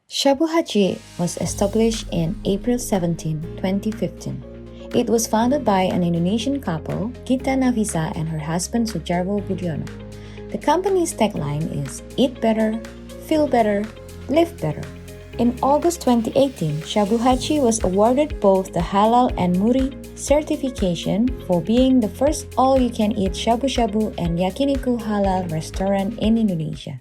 Shabu Haji was established in April 17, 2015. It was founded by an Indonesian couple, Gita Nafisa and her husband Sujarwo Budiono. The company's tagline is Eat Better, Feel Better, Live Better. In August 2018, Shabu Haji was awarded both the Halal and Muri certification for being the first all-you-can-eat shabu shabu and yakiniku halal restaurant in Indonesia.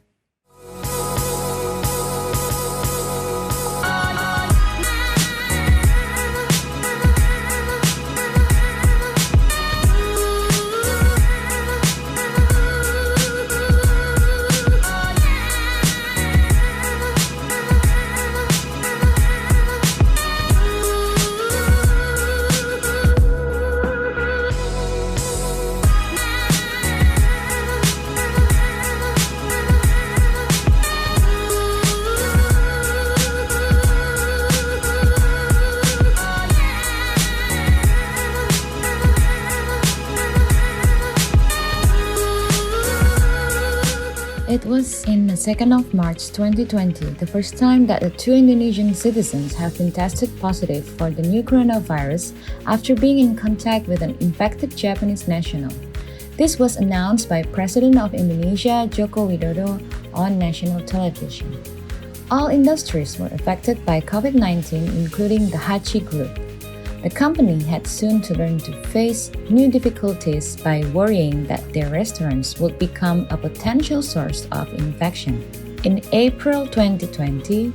It was in the 2nd of March 2020, the first time that the two Indonesian citizens have been tested positive for the new coronavirus after being in contact with an infected Japanese national. This was announced by President of Indonesia Joko Widodo on national television. All industries were affected by COVID-19, including the Haji Group. The company had soon to learn to face new difficulties by worrying that their restaurants would become a potential source of infection. In April 2020,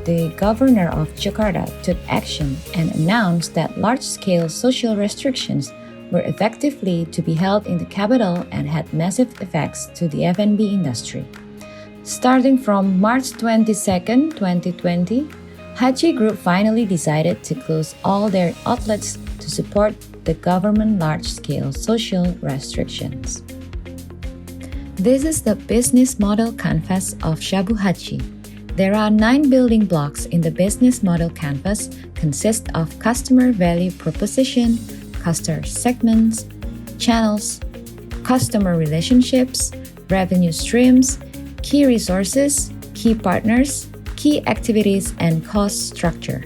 the governor of Jakarta took action and announced that large-scale social restrictions were effectively to be held in the capital and had massive effects to the F&B industry. Starting from March 22, 2020, Haji Group finally decided to close all their outlets to support the government large-scale social restrictions. This is the business model canvas of Shabu Haji. There are 9 building blocks in the business model canvas consist of customer value proposition, customer segments, channels, customer relationships, revenue streams, key resources, key partners, key activities, and cost structure.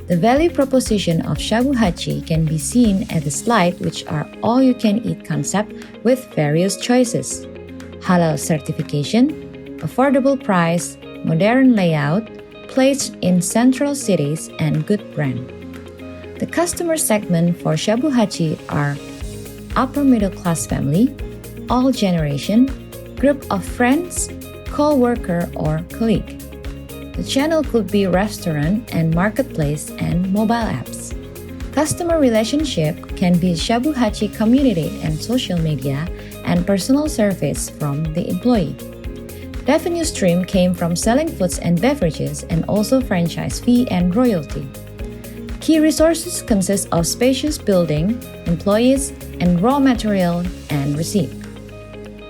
The value proposition of Shabu Haji can be seen at the slide, which are all-you-can-eat concept with various choices: halal certification, affordable price, modern layout, placed in central cities, and good brand. The customer segment for Shabu Haji are upper middle class family, all generation, group of friends, co-worker or colleague. The channel could be restaurant and marketplace and mobile apps. Customer relationship can be Shabu Haji community and social media and personal service from the employee. Revenue stream came from selling foods and beverages and also franchise fee and royalty. Key resources consist of spacious building, employees, and raw material and receipt.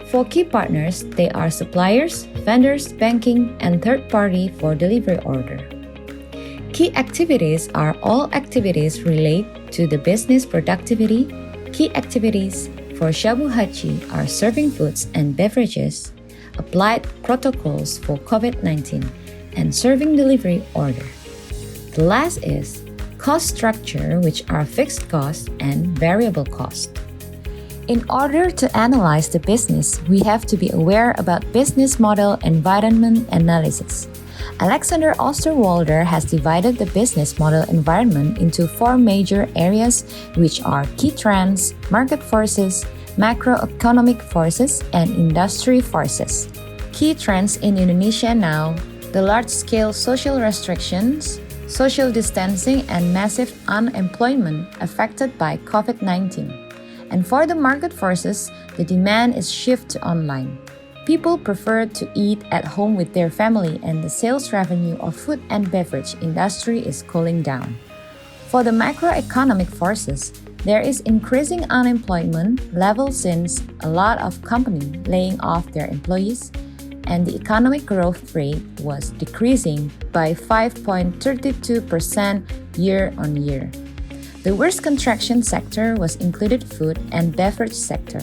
For key partners, they are suppliers, vendors, banking, and third party for delivery order. Key activities are all activities related to the business productivity. Key activities for Shabu Haji are serving foods and beverages, applied protocols for COVID-19, and serving delivery order. The last is cost structure, which are fixed costs and variable cost. In order to analyze the business, we have to be aware about business model environment analysis. Alexander Osterwalder has divided the business model environment into 4 major areas, which are key trends, market forces, macroeconomic forces, and industry forces. Key trends in Indonesia now: the large-scale social restrictions, social distancing, and massive unemployment affected by COVID-19. And for the market forces, the demand is shift to online. People prefer to eat at home with their family, and the sales revenue of food and beverage industry is cooling down. For the macroeconomic forces, there is increasing unemployment level since a lot of companies laying off their employees, and the economic growth rate was decreasing by 5.32% year-on-year. The worst contraction sector was included food and beverage sector.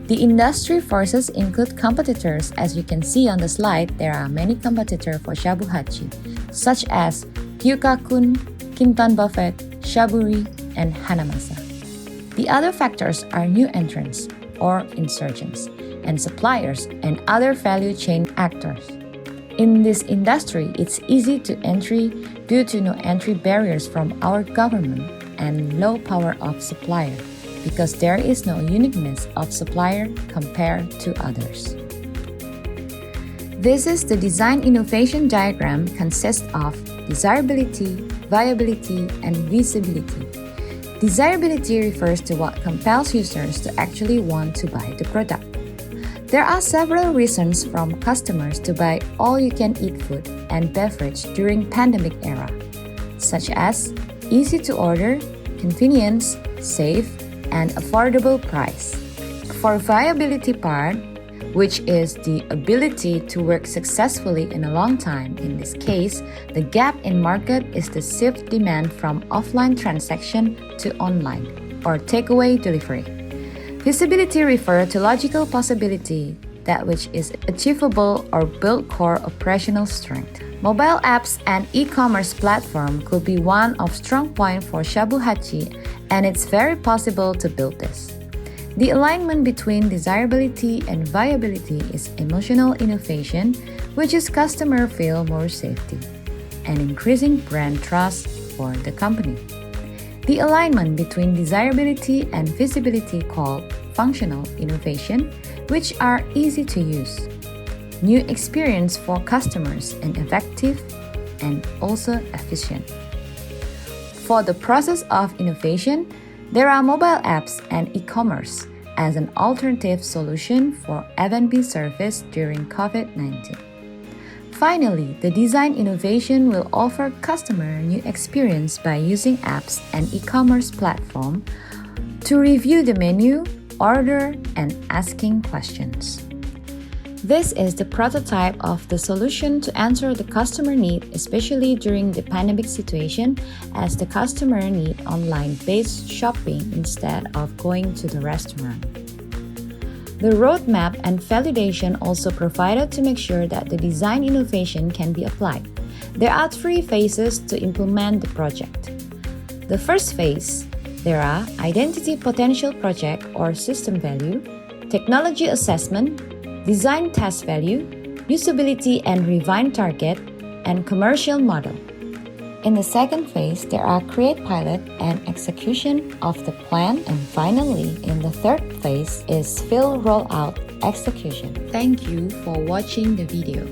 The industry forces include competitors. As you can see on the slide, there are many competitors for Shabu Hachi, such as Gyukakun, Kintan Buffet, Shaburi, and Hanamasa. The other factors are new entrants or insurgents, and suppliers and other value chain actors. In this industry, it's easy to entry due to no entry barriers from our government and low power of supplier, because there is no uniqueness of supplier compared to others. This is the design innovation diagram consists of desirability, viability, and visibility. Desirability refers to what compels users to actually want to buy the product. There are several reasons from customers to buy all-you-can-eat food and beverage during pandemic era, such as easy to order, convenience, safe, and affordable price. For viability part, which is the ability to work successfully in a long time, in this case, the gap in market is the shift demand from offline transaction to online or takeaway delivery. Visibility refers to logical possibility, that which is achievable or build core operational strength. Mobile apps and e-commerce platform could be one of strong point for Shabu Hachi, and it's very possible to build this. The alignment between desirability and viability is emotional innovation, which is customer feel more safety and increasing brand trust for the company. The alignment between desirability and visibility called functional innovation, which are easy to use, new experience for customers, and effective and also efficient. For the process of innovation, there are mobile apps and e-commerce as an alternative solution for F&B service during COVID-19. Finally, the design innovation will offer customer new experience by using apps and e-commerce platform to review the menu, order, and asking questions. This is the prototype of the solution to answer the customer need, especially during the pandemic situation, as the customer need online-based shopping instead of going to the restaurant. The roadmap and validation also provided to make sure that the design innovation can be applied. There are 3 phases to implement the project. The first phase, there are identity potential project or system value, technology assessment, design test value, usability and refine target, and commercial model. In the second phase, there are create pilot and execution of the plan, and finally, in the third phase is field rollout execution. Thank you for watching the video.